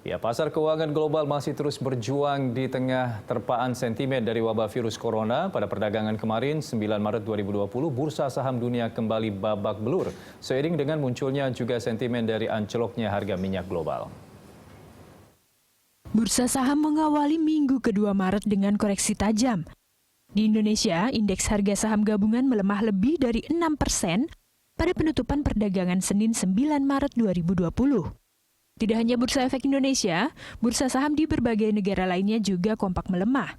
Ya, pasar keuangan global masih terus berjuang di tengah terpaan sentimen dari wabah virus corona. Pada perdagangan kemarin, 9 Maret 2020, bursa saham dunia kembali babak belur, seiring dengan munculnya juga sentimen dari anjloknya harga minyak global. Bursa saham mengawali minggu kedua Maret dengan koreksi tajam. Di Indonesia, indeks harga saham gabungan melemah lebih dari 6% pada penutupan perdagangan Senin 9 Maret 2020. Tidak hanya Bursa Efek Indonesia, bursa saham di berbagai negara lainnya juga kompak melemah.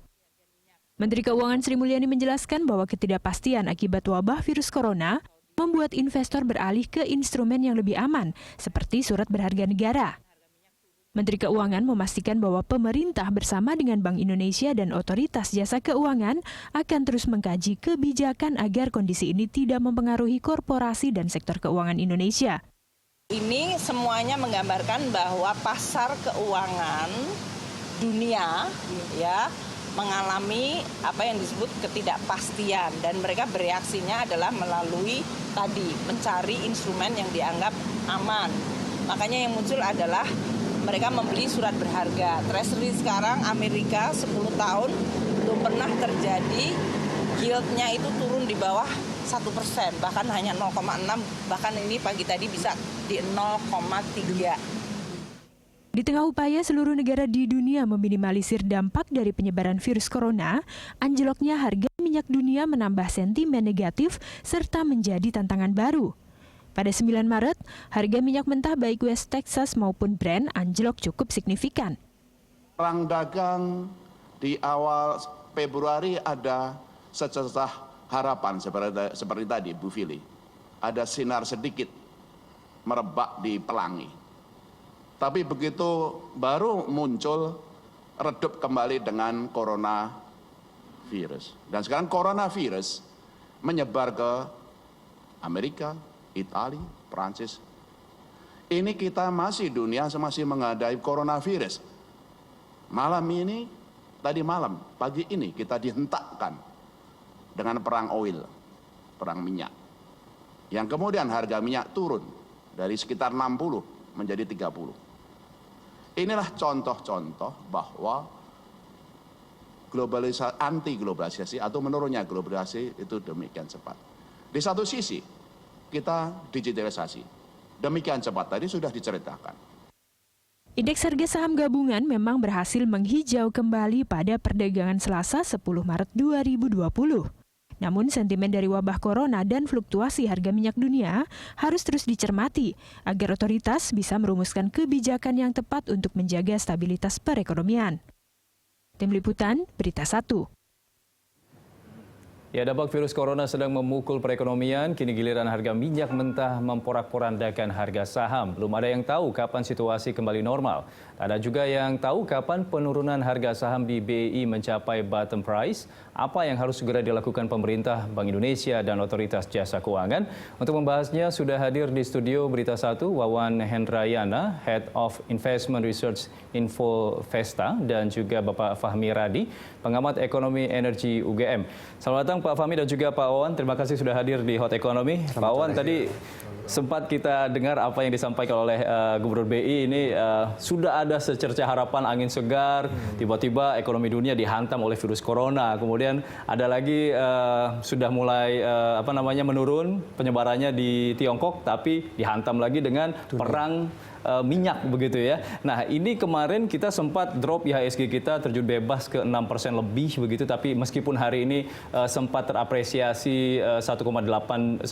Menteri Keuangan Sri Mulyani menjelaskan bahwa ketidakpastian akibat wabah virus corona membuat investor beralih ke instrumen yang lebih aman, seperti surat berharga negara. Menteri Keuangan memastikan bahwa pemerintah bersama dengan Bank Indonesia dan Otoritas Jasa Keuangan akan terus mengkaji kebijakan agar kondisi ini tidak mempengaruhi korporasi dan sektor keuangan Indonesia. Ini semuanya menggambarkan bahwa pasar keuangan dunia ya mengalami apa yang disebut ketidakpastian dan mereka bereaksinya adalah melalui tadi mencari instrumen yang dianggap aman. Makanya yang muncul adalah mereka membeli surat berharga. Treasury sekarang Amerika 10 tahun belum pernah terjadi yieldnya itu turun di bawah 1%, bahkan hanya 0,6, bahkan ini pagi tadi bisa di 0,3. Di tengah upaya seluruh negara di dunia meminimalisir dampak dari penyebaran virus corona, anjloknya harga minyak dunia menambah sentimen negatif serta menjadi tantangan baru. Pada 9 Maret, harga minyak mentah baik West Texas maupun Brent anjlok cukup signifikan. Perang dagang di awal Februari ada sececah harapan seperti tadi Bu Fili. Ada sinar sedikit merebak di pelangi. Tapi begitu baru muncul redup kembali dengan coronavirus. Dan sekarang coronavirus menyebar ke Amerika, Italia, Prancis. Ini kita masih dunia masih menghadapi coronavirus. Malam ini, tadi malam, pagi ini kita dihentakkan dengan perang oil, perang minyak. Yang kemudian harga minyak turun dari sekitar 60 menjadi 30. Inilah contoh-contoh bahwa anti globalisasi atau menurunnya globalisasi itu demikian cepat. Di satu sisi kita digitalisasi, demikian cepat tadi sudah diceritakan. Indeks harga saham gabungan memang berhasil menghijau kembali pada perdagangan Selasa 10 Maret 2020. Namun sentimen dari wabah corona dan fluktuasi harga minyak dunia harus terus dicermati agar otoritas bisa merumuskan kebijakan yang tepat untuk menjaga stabilitas perekonomian. Tim Liputan, Berita 1. Ya, dampak virus corona sedang memukul perekonomian. Kini giliran harga minyak mentah memporak-porandakan harga saham. Belum ada yang tahu kapan situasi kembali normal. Tak ada juga yang tahu kapan penurunan harga saham di BEI mencapai bottom price. Apa yang harus segera dilakukan pemerintah, Bank Indonesia, dan Otoritas Jasa Keuangan? Untuk membahasnya sudah hadir di studio Berita 1, Wawan Hendrayana, Head of Investment Research Info Vesta, dan juga Bapak Fahmi Radi, pengamat ekonomi energi UGM. Selamat datang Pak Fahmi dan juga Pak Wawan. Terima kasih sudah hadir di Hot Economy. Pak Wawan, tadi sempat kita dengar apa yang disampaikan oleh Gubernur BI ini sudah ada secerca harapan angin segar, tiba-tiba ekonomi dunia dihantam oleh virus corona. Kemudian ada lagi sudah mulai menurun penyebarannya di Tiongkok, tapi dihantam lagi dengan perang minyak begitu ya. Nah, ini kemarin kita sempat drop IHSG kita terjun bebas ke 6% lebih begitu, tapi meskipun hari ini sempat terapresiasi 1,82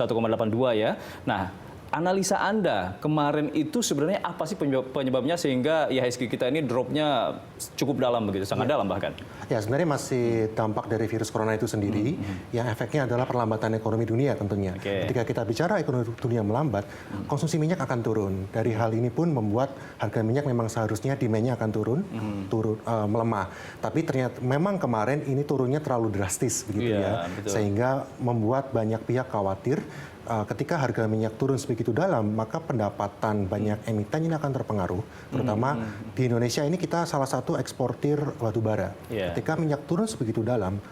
ya. Nah, analisa Anda kemarin itu sebenarnya apa sih penyebabnya sehingga IHSG kita ini dropnya cukup dalam begitu, sangat dalam bahkan? Ya, sebenarnya masih dampak dari virus corona itu sendiri, yang efeknya adalah perlambatan ekonomi dunia tentunya. Ketika kita bicara ekonomi dunia melambat, konsumsi minyak akan turun. Dari hal ini pun membuat harga minyak memang seharusnya demand-nya akan turun, melemah. Tapi ternyata memang kemarin ini turunnya terlalu drastis begitu ya, betul. Sehingga membuat banyak pihak khawatir. Ketika harga minyak turun sebegitu dalam, maka pendapatan banyak emiten ini akan terpengaruh. Terutama di Indonesia ini kita salah satu eksportir batu bara. Ketika minyak turun sebegitu dalam,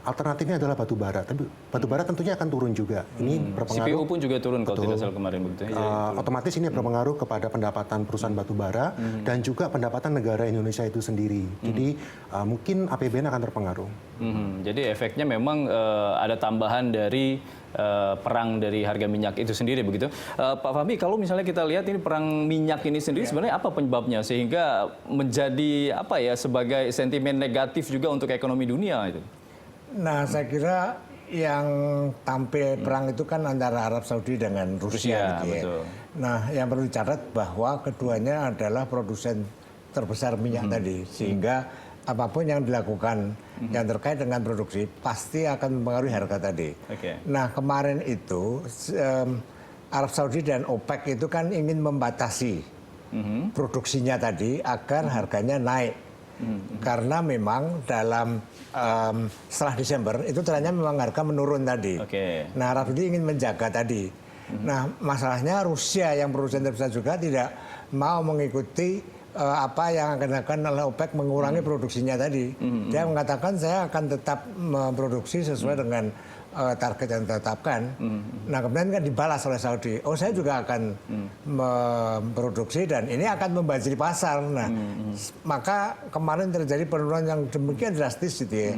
Alternatifnya adalah batu bara. Tapi batu bara tentunya akan turun juga. Ini berpengaruh. CPU pun juga turun kalau tidak salah kemarin begitu. Otomatis ini berpengaruh kepada pendapatan perusahaan batu bara dan juga pendapatan negara Indonesia itu sendiri. Jadi mungkin APBN akan terpengaruh. Jadi efeknya memang ada tambahan dari perang dari harga minyak itu sendiri begitu. Pak Fahmi, kalau misalnya kita lihat ini perang minyak ini sendiri sebenarnya apa penyebabnya sehingga menjadi apa ya sebagai sentimen negatif juga untuk ekonomi dunia itu? Nah, saya kira yang tampil perang itu kan antara Arab Saudi dengan Rusia gitu ya. Betul. Nah, yang perlu dicatat bahwa keduanya adalah produsen terbesar minyak tadi, sehingga apapun yang dilakukan yang terkait dengan produksi pasti akan mempengaruhi harga tadi. Nah, kemarin itu Arab Saudi dan OPEC itu kan ingin membatasi produksinya tadi agar harganya naik. Karena memang dalam setelah Desember itu trennya memang harga menurun tadi. Nah, Arab Saudi ingin menjaga tadi. Nah, masalahnya Rusia yang produsen terbesar juga tidak mau mengikuti apa yang akan dilakukan oleh OPEC mengurangi produksinya tadi. Dia mengatakan saya akan tetap memproduksi sesuai dengan target yang ditetapkan. Nah, kemudian kan dibalas oleh Saudi. Oh, saya juga akan memproduksi dan ini akan membajiri pasar. Nah, maka kemarin terjadi penurunan yang demikian drastis gitu ya.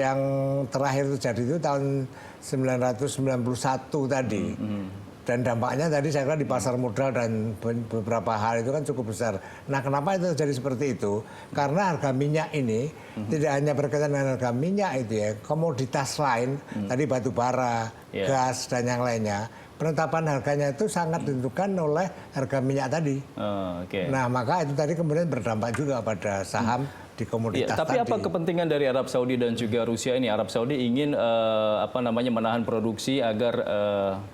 Yang terakhir terjadi itu tahun 1991 tadi. Dan dampaknya tadi saya kira di pasar modal dan beberapa hal itu kan cukup besar. Nah, kenapa itu terjadi seperti itu? Karena harga minyak ini tidak hanya berkaitan dengan harga minyak itu ya, komoditas lain, tadi batu bara, gas dan yang lainnya. Penetapan harganya itu sangat ditentukan oleh harga minyak tadi. Nah, maka itu tadi kemudian berdampak juga pada saham di komoditas tapi tadi. apa kepentingan dari Arab Saudi dan juga Rusia ini? Arab Saudi ingin menahan produksi agar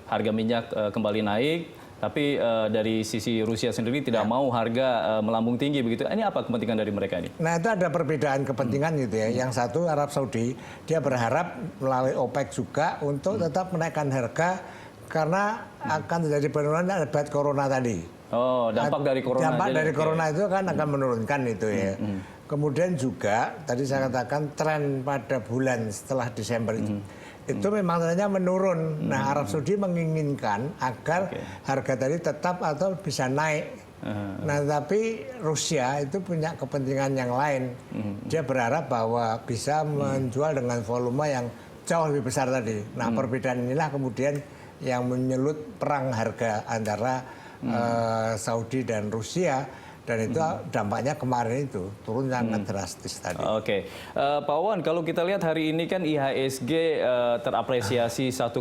harga minyak kembali naik, tapi dari sisi Rusia sendiri tidak mau harga melambung tinggi begitu. Ini apa kepentingan dari mereka ini? Nah, itu ada perbedaan kepentingan gitu ya. Yang satu Arab Saudi dia berharap melalui OPEC juga untuk tetap menaikkan harga karena akan terjadi penurunan akibat corona tadi. Oh, dampak dari corona. Dampak dari corona itu kan akan menurunkan itu ya. Kemudian juga tadi saya katakan tren pada bulan setelah Desember itu memang trennya menurun. Nah, Arab Saudi menginginkan agar harga tadi tetap atau bisa naik. Nah, tapi Rusia itu punya kepentingan yang lain. Dia berharap bahwa bisa menjual dengan volume yang jauh lebih besar tadi. Nah, perbedaan inilah kemudian yang menyelut perang harga antara Saudi dan Rusia. Dan itu dampaknya kemarin itu turun sangat drastis tadi. Pak Wawan, kalau kita lihat hari ini kan IHSG terapresiasi 1,82.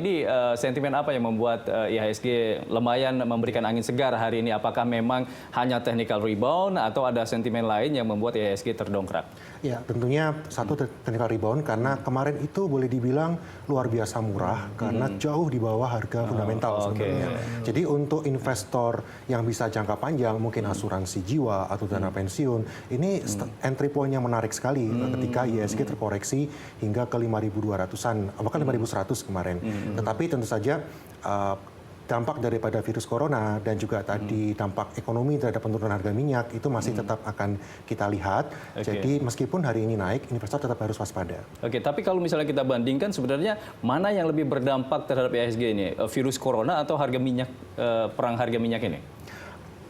Ini sentimen apa yang membuat IHSG lumayan memberikan angin segar hari ini? Apakah memang hanya technical rebound atau ada sentimen lain yang membuat IHSG terdongkrak? Ya, tentunya satu technical rebound karena kemarin itu boleh dibilang luar biasa murah karena jauh di bawah harga fundamental sebenarnya. Jadi untuk investor yang bisa jangka panjang, mungkin asuransi jiwa atau dana pensiun, ini entry point yang menarik sekali ketika IHSG terkoreksi hingga ke 5.200-an, bahkan 5.100 kemarin. Tetapi tentu saja dampak daripada virus corona dan juga tadi dampak ekonomi terhadap penurunan harga minyak itu masih tetap akan kita lihat. Jadi meskipun hari ini naik, investor tetap harus waspada. Tapi kalau misalnya kita bandingkan sebenarnya mana yang lebih berdampak terhadap IHSG ini? Virus corona atau harga minyak, perang harga minyak ini?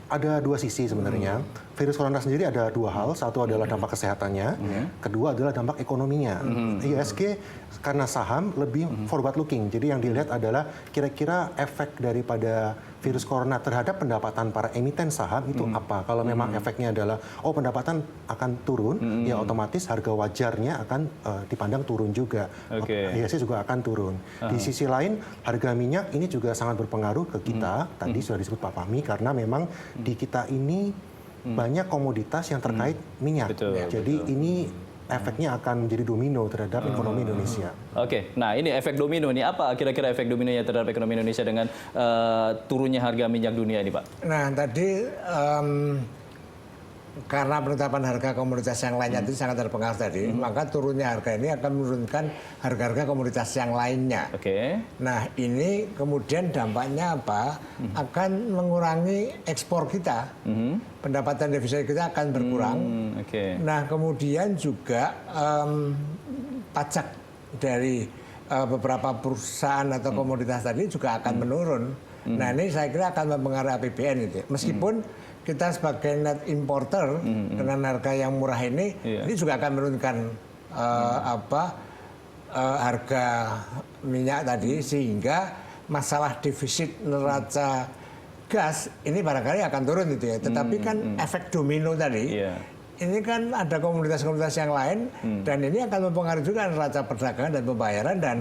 Ada dua sisi sebenarnya. Virus corona sendiri ada dua hal. Satu adalah dampak kesehatannya, kedua adalah dampak ekonominya. IHSG karena saham lebih forward looking. Jadi yang dilihat adalah kira-kira efek daripada virus corona terhadap pendapatan para emiten saham itu apa. Kalau memang efeknya adalah pendapatan akan turun, ya otomatis harga wajarnya akan dipandang turun juga. IHSG juga akan turun. Di sisi lain, harga minyak ini juga sangat berpengaruh ke kita. Tadi sudah disebut Pak Fahmi karena memang di kita ini banyak komoditas yang terkait minyak. Jadi ini efeknya akan menjadi domino terhadap ekonomi Indonesia. Nah ini efek domino ini apa kira-kira efek dominonya terhadap ekonomi Indonesia dengan turunnya harga minyak dunia ini, Pak? Nah tadi karena penetapan harga komoditas yang lainnya itu sangat terpengaruh tadi, maka turunnya harga ini akan menurunkan harga-harga komoditas yang lainnya. Nah ini kemudian dampaknya apa? Akan mengurangi ekspor kita, pendapatan devisa kita akan berkurang. Nah kemudian juga pajak dari beberapa perusahaan atau komoditas tadi juga akan menurun. Nah ini saya kira akan mempengaruhi APBN itu. Meskipun kita sebagai net importer dengan harga yang murah ini juga akan menurunkan harga minyak tadi, sehingga masalah defisit neraca gas ini barangkali akan turun itu ya. Tetapi kan efek domino tadi, ini kan ada komoditas-komoditas yang lain dan ini akan mempengaruhi juga neraca perdagangan dan pembayaran, dan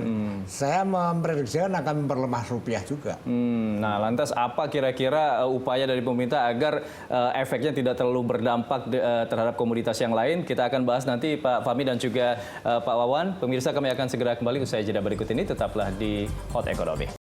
saya memprediksikan akan memperlemah rupiah juga. Nah, lantas apa kira-kira upaya dari pemerintah agar efeknya tidak terlalu berdampak terhadap komoditas yang lain? Kita akan bahas nanti Pak Fahmi dan juga Pak Wawan. Pemirsa, kami akan segera kembali usai jeda berikut ini. Tetaplah di Hot Economy.